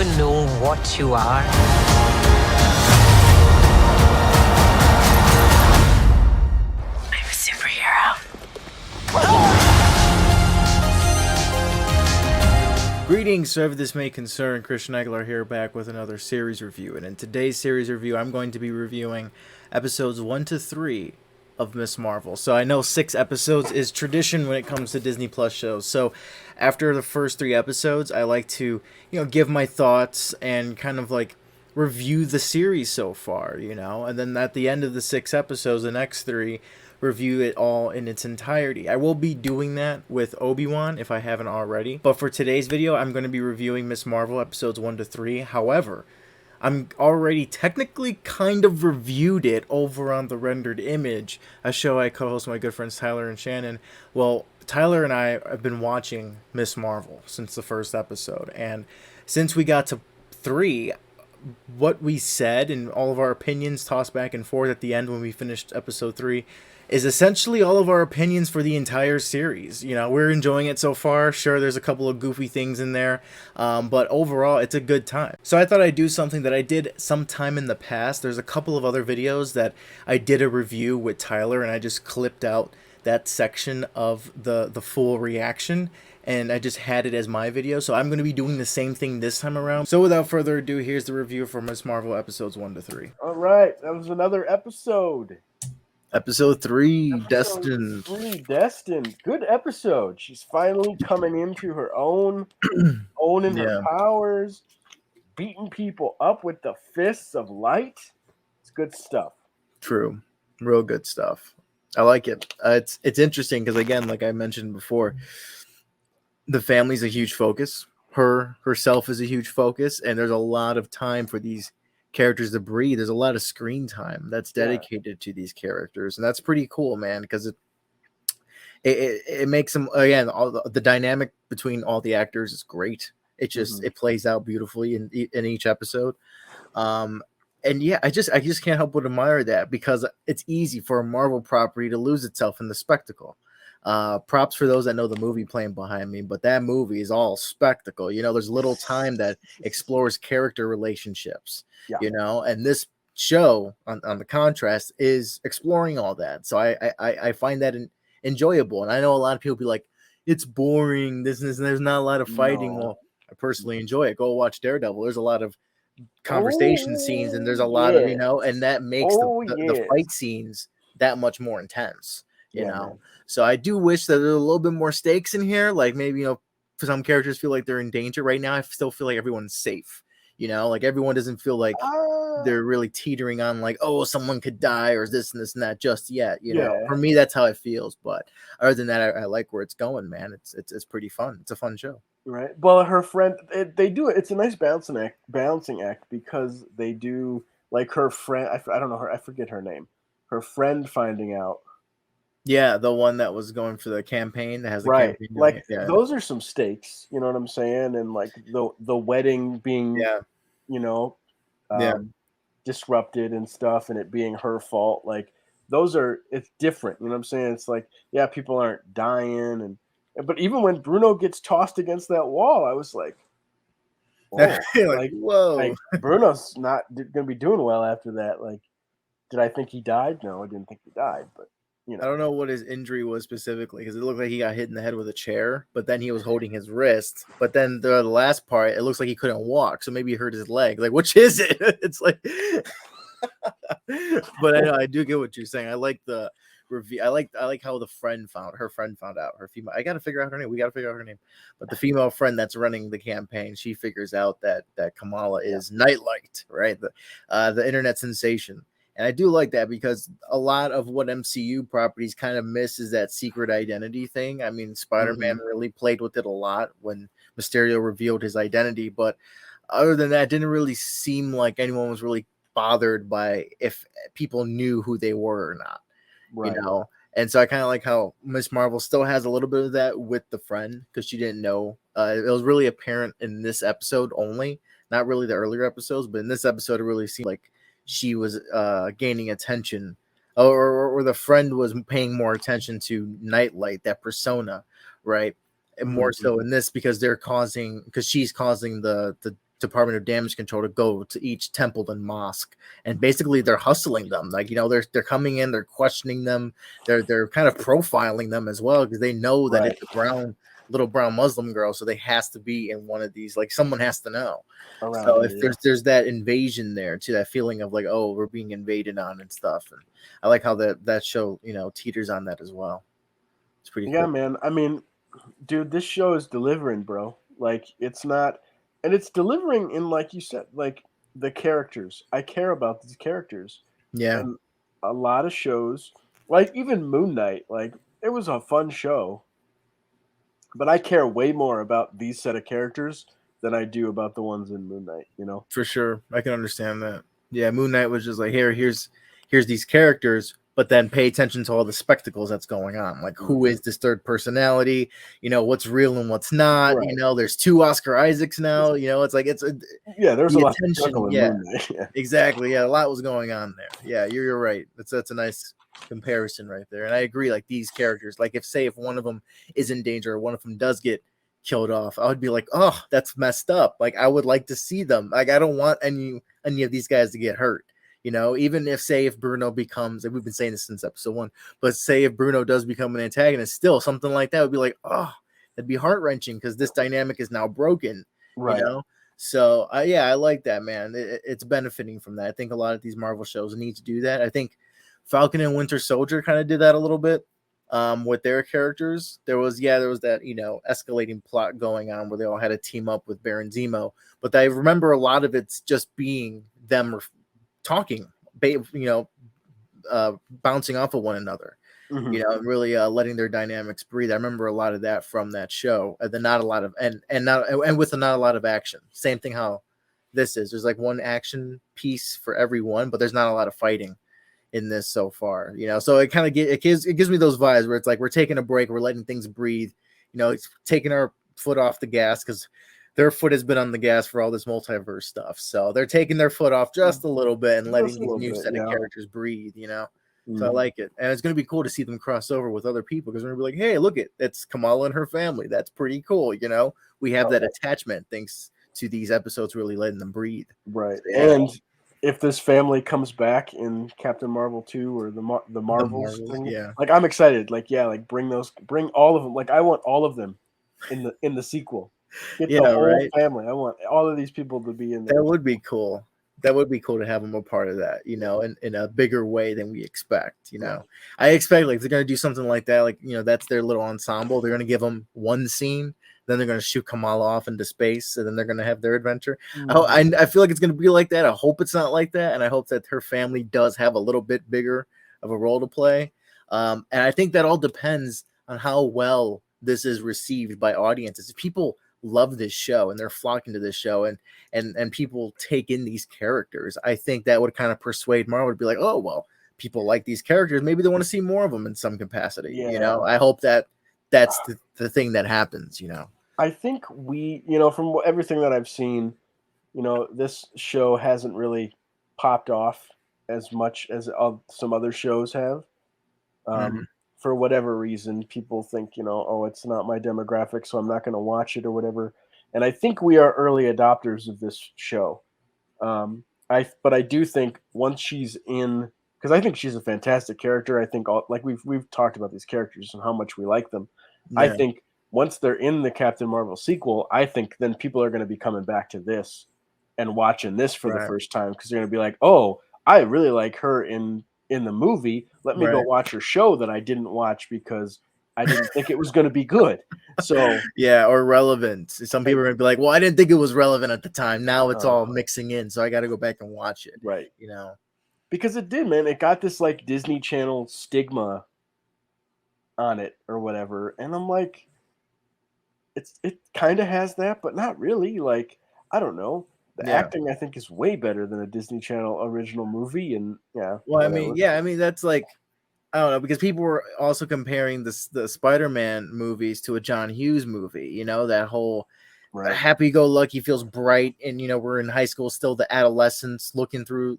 even know what you are? I'm a superhero. Greetings, whoever this may concern. Christian Aguilar here, back with another series review. And in today's series review, I'm going to be reviewing episodes 1 to 3 of Miss Marvel. So I know 6 episodes is tradition when it comes to Disney Plus shows. So after the first 3 episodes, I like to, give my thoughts and kind of like review the series so far, and then at the end of the 6 episodes, the next 3, review it all in its entirety. I will be doing that with Obi-Wan if I haven't already. But for today's video, I'm going to be reviewing Miss Marvel episodes 1 to 3. However, I'm already technically kind of reviewed it over on The Rendered Image, a show I co-host with my good friends Tyler and Shannon. Well, Tyler and I have been watching Miss Marvel since the first episode, and since we got to 3, what we said and all of our opinions tossed back and forth at the end when we finished episode 3 is essentially all of our opinions for the entire series. We're enjoying it so far. Sure, there's a couple of goofy things in there, but overall, it's a good time. So I thought I'd do something that I did sometime in the past. There's a couple of other videos that I did a review with Tyler, and I just clipped out that section of the full reaction, and I just had it as my video. So I'm going to be doing the same thing this time around. So without further ado, here's the review for Miss Marvel episodes 1 to 3. All right, that was another episode. Episode 3, Destin. 3, Destin. Good episode. She's finally coming into her own, owning her powers, beating people up with the fists of light. It's good stuff. True. Real good stuff. I like it. It's interesting because, again, like I mentioned before, the family's a huge focus. Herself is a huge focus, and there's a lot of time for these characters to breathe. There's a lot of screen time that's dedicated to these characters, and that's pretty cool, man, because it makes them, again, all the dynamic between all the actors is great. It just it plays out beautifully in each episode. And yeah, I just can't help but admire that, because it's easy for a Marvel property to lose itself in the spectacle. Props for those that know the movie playing behind me, but that movie is all spectacle. There's little time that explores character relationships, and this show, on the contrast, is exploring all that. So I find that enjoyable. And I know a lot of people be like, it's boring, this and there's not a lot of fighting. Well, I personally enjoy it. Go watch Daredevil. There's a lot of conversation scenes, and there's a lot of, and that makes the fight scenes that much more intense. So I do wish that there's a little bit more stakes in here. Like maybe, for some characters feel like they're in danger right now. I still feel like everyone's safe. Like everyone doesn't feel like they're really teetering on like, oh, someone could die or this and this and that just yet. For me, that's how it feels. But other than that, I like where it's going, man. It's pretty fun. It's a fun show. Right. Well, her friend, they do it. It's a nice balancing act, because they do, like, her friend. I don't know her. I forget her name. Her friend finding out. Yeah, the one that was going for the campaign that has the campaign. Like, those are some stakes, you know what I'm saying? And like the wedding being, disrupted and stuff, and it being her fault. Like, it's different. You know what I'm saying? It's like, yeah, people aren't dying, but even when Bruno gets tossed against that wall, I was like, whoa, whoa. Like, Bruno's not going to be doing well after that. Like, did I think he died? No, I didn't think he died, but. I don't know what his injury was specifically, because it looked like he got hit in the head with a chair, but then he was holding his wrist. But then the last part, it looks like he couldn't walk, so maybe he hurt his leg. Like, which is it? It's like, but I do get what you're saying. I like the review. I like how her friend found out, her female. I got to figure out her name. We got to figure out her name. But the female friend that's running the campaign, she figures out that Kamala is Nightlight, right? The internet sensation. And I do like that, because a lot of what MCU properties kind of miss is that secret identity thing. I mean, Spider-Man really played with it a lot when Mysterio revealed his identity. But other than that, it didn't really seem like anyone was really bothered by if people knew who they were or not, And so I kind of like how Miss Marvel still has a little bit of that with the friend, because she didn't know. It was really apparent in this episode only, not really the earlier episodes, but in this episode, it really seemed like she was gaining attention, or the friend was paying more attention to Nightlight, that persona, right? And more so in this, because she's causing the Department of Damage Control to go to each temple and mosque, and basically they're hustling them. Like, you know, they're coming in, they're questioning them, they're kind of profiling them as well, because they know that Right. it's a little brown Muslim girl, so they has to be in one of these. Like, someone has to know. Around So here, if there's that invasion there too, that feeling of like, oh, we're being invaded on and stuff. And I like how that show, you know, teeters on that as well. It's pretty yeah, cool. man. I mean, dude, this show is delivering, bro. Like, it's not, and it's delivering in, like you said, like the characters. I care about these characters, Yeah, and a lot of shows, like even Moon Knight, like it was a fun show, but I care way more about these set of characters than I do about the ones in Moon Knight. You know? for sure. I can understand that. Yeah, Moon Knight was just like, here's these characters, but then pay attention to all the spectacles that's going on. Like, who is this third personality? You know, what's real and what's not. Right. You know, there's two Oscar Isaacs now. You know, it's like Yeah, there's a the lot of attention. struggle in Yeah, Moon Knight. Yeah. exactly. Yeah, a lot was going on there. Yeah, you're right. That's a nice comparison right there. And I agree. Like, these characters, like if one of them is in danger, or one of them does get killed off, I would be like, oh, that's messed up. Like, I would like to see them. Like, I don't want any of these guys to get hurt. You know, even if Bruno becomes, like, we've been saying this since episode 1, but say if Bruno does become an antagonist, still something like that would be like, oh, that'd be heart wrenching, because this dynamic is now broken. Right. You know. So yeah, I like that, man. It's benefiting from that. I think a lot of these Marvel shows need to do that. I think Falcon and Winter Soldier kind of did that a little bit with their characters. There was that, you know, escalating plot going on where they all had to team up with Baron Zemo. But I remember a lot of it's just being them talking, you know, bouncing off of one another. Mhm. You know, and really letting their dynamics breathe. I remember a lot of that from that show. And then not a lot of and with not a lot of action. Same thing how this is. There's like one action piece for every one, but there's not a lot of fighting in this so far. You know, so it kind of gives me those vibes where it's like we're taking a break, we're letting things breathe. You know, it's taking our foot off the gas, because their foot has been on the gas for all this multiverse stuff. So they're taking their foot off just a little bit and letting these new set of characters breathe, you know? So I like it. And it's going to be cool to see them cross over with other people, because we're going to be like, hey, look, that's Kamala and her family. That's pretty cool, you know? We have that attachment thanks to these episodes really letting them breathe. Right. So, yeah. And if this family comes back in Captain Marvel 2 or the Marvels thing, yeah. like, I'm excited. Like, yeah, like bring all of them. Like, I want all of them in the sequel. Get the whole family. I want all of these people to be in there. That would be cool. That would be cool to have them a part of that, you know, in a bigger way than we expect, you know. I expect, like, if they're going to do something like that, like, you know, that's their little ensemble. They're going to give them one scene, then they're going to shoot Kamala off into space, and then they're going to have their adventure. I feel like it's going to be like that. I hope it's not like that, and I hope that her family does have a little bit bigger of a role to play. And I think that all depends on how well this is received by audiences. If people love this show and they're flocking to this show, and people take in these characters, I think that would kind of persuade Marvel to be like, oh, well, people like these characters, maybe they want to see more of them in some capacity. You know, I hope that's the thing that happens, you know. I think you know, from everything that I've seen, you know, this show hasn't really popped off as much as some other shows have. For whatever reason, people think, you know, oh, it's not my demographic, so I'm not going to watch it or whatever. And I think we are early adopters of this show. But I do think once she's in, because I think she's a fantastic character. I think like we've talked about these characters and how much we like them. Yeah. I think once they're in the Captain Marvel sequel, I think then people are going to be coming back to this and watching this for the first time, because they're going to be like, oh, I really like her in the movie. Let me go watch her show that I didn't watch because I didn't think it was going to be good. So yeah, or relevant. Some people are going to be like, well, I didn't think it was relevant at the time. Now it's all mixing in, so I got to go back and watch it. Right. You know, because it did, man. It got this like Disney Channel stigma on it or whatever, and I'm like, it kind of has that, but not really. Like, I don't know. The acting, I think, is way better than a Disney Channel original movie, and well, whatever. I mean, that's like, I don't know, because people were also comparing the Spider-Man movies to a John Hughes movie. You know, that whole happy-go-lucky, feels bright, and you know, we're in high school still, the adolescents looking through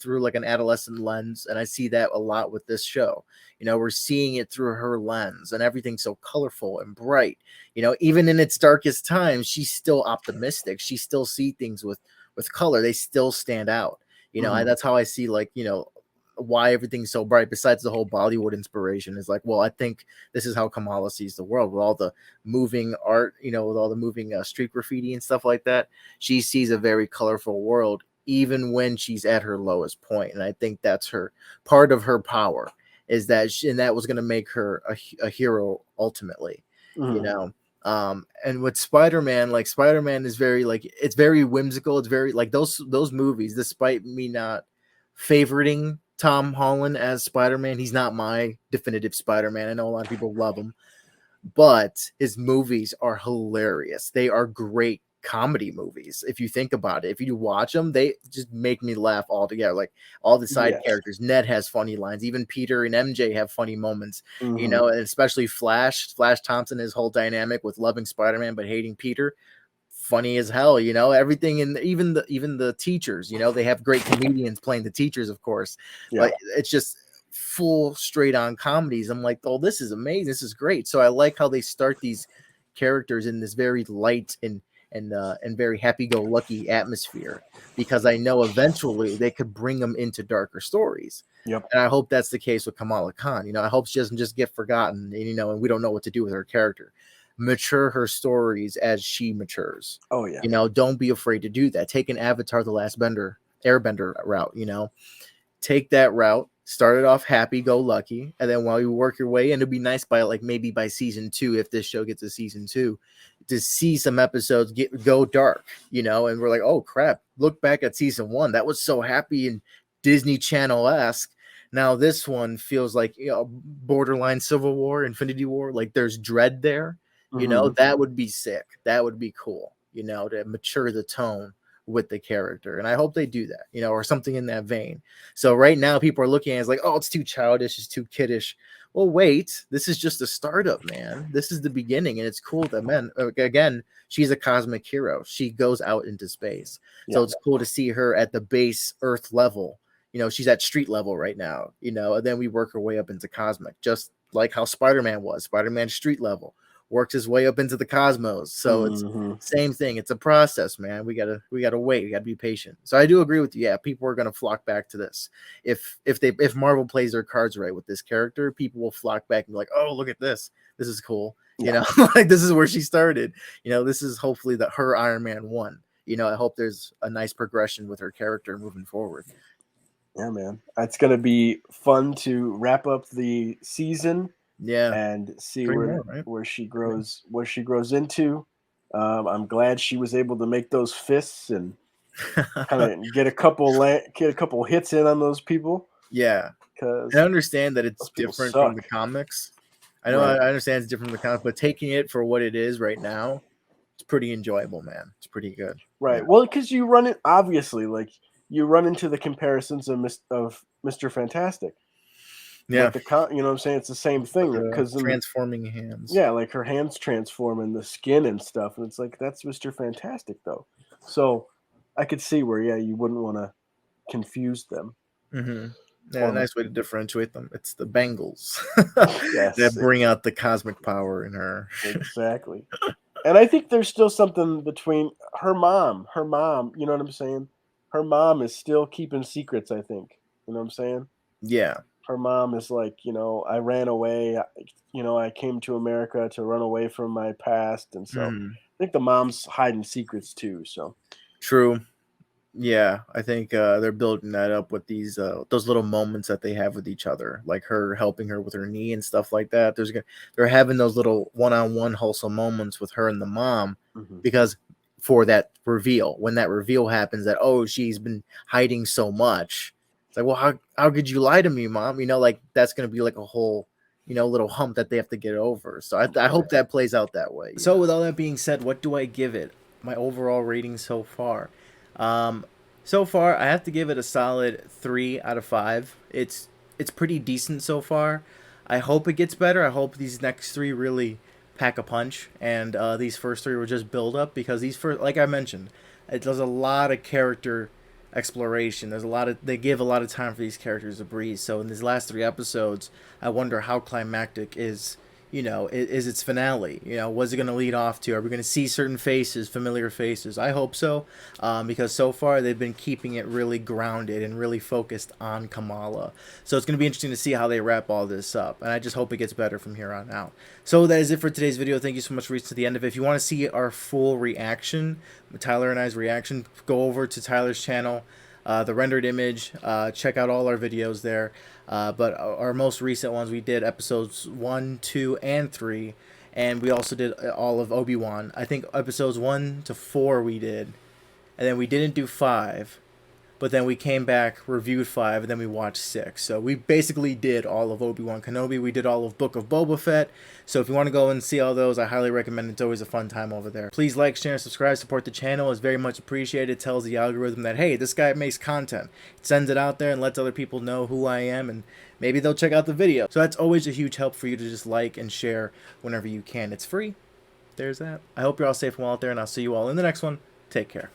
through like an adolescent lens, and I see that a lot with this show. We're seeing it through her lens, and everything's so colorful and bright. Even in its darkest times, she's still optimistic. She still see things with color. They still stand out. That's how I see, like, why everything's so bright. Besides the whole Bollywood inspiration, is like, well, I think this is how Kamala sees the world, with all the moving art, with all the moving street graffiti and stuff like that. She sees a very colorful world, even when she's at her lowest point. And I think that's her part of her power, is that and that was going to make her a hero ultimately. And with Spider-Man, like, Spider-Man is very, like, it's very whimsical. It's very like those movies, despite me not favoriting Tom Holland as Spider-Man, he's not my definitive Spider-Man. I know a lot of people love him, but his movies are hilarious. They are great comedy movies. If you think about it, if you watch them, they just make me laugh all together. Like, all the side characters, Ned has funny lines. Even Peter and MJ have funny moments, and especially Flash Thompson, his whole dynamic with loving Spider-Man but hating Peter. Funny as hell, everything. And even the teachers, they have great comedians playing the teachers, of course. But it's just full straight on comedies. I'm like, oh, this is amazing. This is great. So I like how they start these characters in this very light and very happy-go-lucky atmosphere, because I know eventually they could bring them into darker stories. Yep. And I hope that's the case with Kamala Khan. I hope she doesn't just get forgotten, and we don't know what to do with her character. Mature her stories as she matures. Oh yeah. Don't be afraid to do that. Take an Avatar the Last Airbender route. Take that route. Start it off happy-go-lucky, and then while you work your way in, it'd be nice by, like, maybe by season 2, if this show gets a season 2, to see some episodes go dark, and we're like, oh crap, look back at season 1, that was so happy and Disney Channel-esque. Now this one feels like, borderline Civil War, Infinity War, like there's dread there. That would be sick. That would be cool, to mature the tone with the character. And I hope they do that, or something in that vein. So right now people are looking at it as like, oh, it's too childish, it's too kiddish. Well, wait, this is just a startup, man. This is the beginning, and it's cool that, again, she's a cosmic hero. She goes out into space. So it's cool to see her at the base Earth level. She's at street level right now, and then we work her way up into cosmic, just like how Spider-Man was. Spider-Man street level, works his way up into the cosmos. So it's same thing. It's a process, man. We gotta wait. We gotta be patient. So I do agree with you. Yeah, people are gonna flock back to this. If Marvel plays their cards right with this character, people will flock back and be like, oh, look at this. This is cool. Like, this is where she started. This is hopefully her Iron Man 1. I hope there's a nice progression with her character moving forward. Yeah, man. It's gonna be fun to wrap up the season. And see where she grows into. I'm glad she was able to make those fists and kind of get a couple hits in on those people. Yeah, because I understand that it's different from the comics. I know I understand it's different from the comics, but taking it for what it is right now, it's pretty enjoyable, man. It's pretty good. Right. Yeah. Well, because you run it, obviously, like, you run into the comparisons of Mr. Fantastic. Yeah, like you know what I'm saying? It's the same thing, because transforming hands. Yeah, like her hands transform and the skin and stuff, and it's like, that's Mr. Fantastic, though. So I could see where, you wouldn't want to confuse them. Yeah, a nice way to differentiate them. It's the bangles that bring out the cosmic power in her. Exactly. And I think there's still something between her mom. You know what I'm saying? Her mom is still keeping secrets, I think. You know what I'm saying? Yeah. Her mom is like, I ran away, I came to America to run away from my past. And so I think the mom's hiding secrets too. So true. Yeah. I think they're building that up with these, those little moments that they have with each other, like her helping her with her knee and stuff like that. They're having those little one-on-one wholesome moments with her and the mom, because for that reveal, when that reveal happens that, oh, she's been hiding so much. It's like, well, how could you lie to me, Mom? Like, that's going to be like a whole, little hump that they have to get over. So I hope that plays out that way. So with all that being said, what do I give it? My overall rating so far? So far, I have to give it a solid 3 out of 5. It's pretty decent so far. I hope it gets better. I hope these next 3 really pack a punch, and these first 3 will just build up, because these first, like I mentioned, it does a lot of character exploration. There's a lot of, they give a lot of time for these characters to breathe. So in these last 3 episodes, I wonder how climactic is, you know, is its finale. You know, what's it going to lead off to? Are we going to see certain faces, familiar faces? I hope so, because so far they've been keeping it really grounded and really focused on Kamala. So it's going to be interesting to see how they wrap all this up, and I just hope it gets better from here on out. So that is it for today's video. Thank you so much for reaching to the end of it. If you want to see our full reaction, Tyler and I's reaction, go over to Tyler's channel, the rendered image. Check out all our videos there. But our most recent ones, we did episodes 1, 2, and 3, and we also did all of Obi-Wan. I think episodes 1 to 4 we did, and then we didn't do 5, but then we came back, reviewed 5, and then we watched 6. So we basically did all of Obi-Wan Kenobi. We did all of Book of Boba Fett. So if you want to go and see all those, I highly recommend it. It's always a fun time over there. Please like, share, and subscribe. Support the channel is very much appreciated. It tells the algorithm that, hey, this guy makes content. It sends it out there and lets other people know who I am, and maybe they'll check out the video. So that's always a huge help for you to just like and share whenever you can. It's free. There's that. I hope you're all safe and well out there, and I'll see you all in the next one. Take care.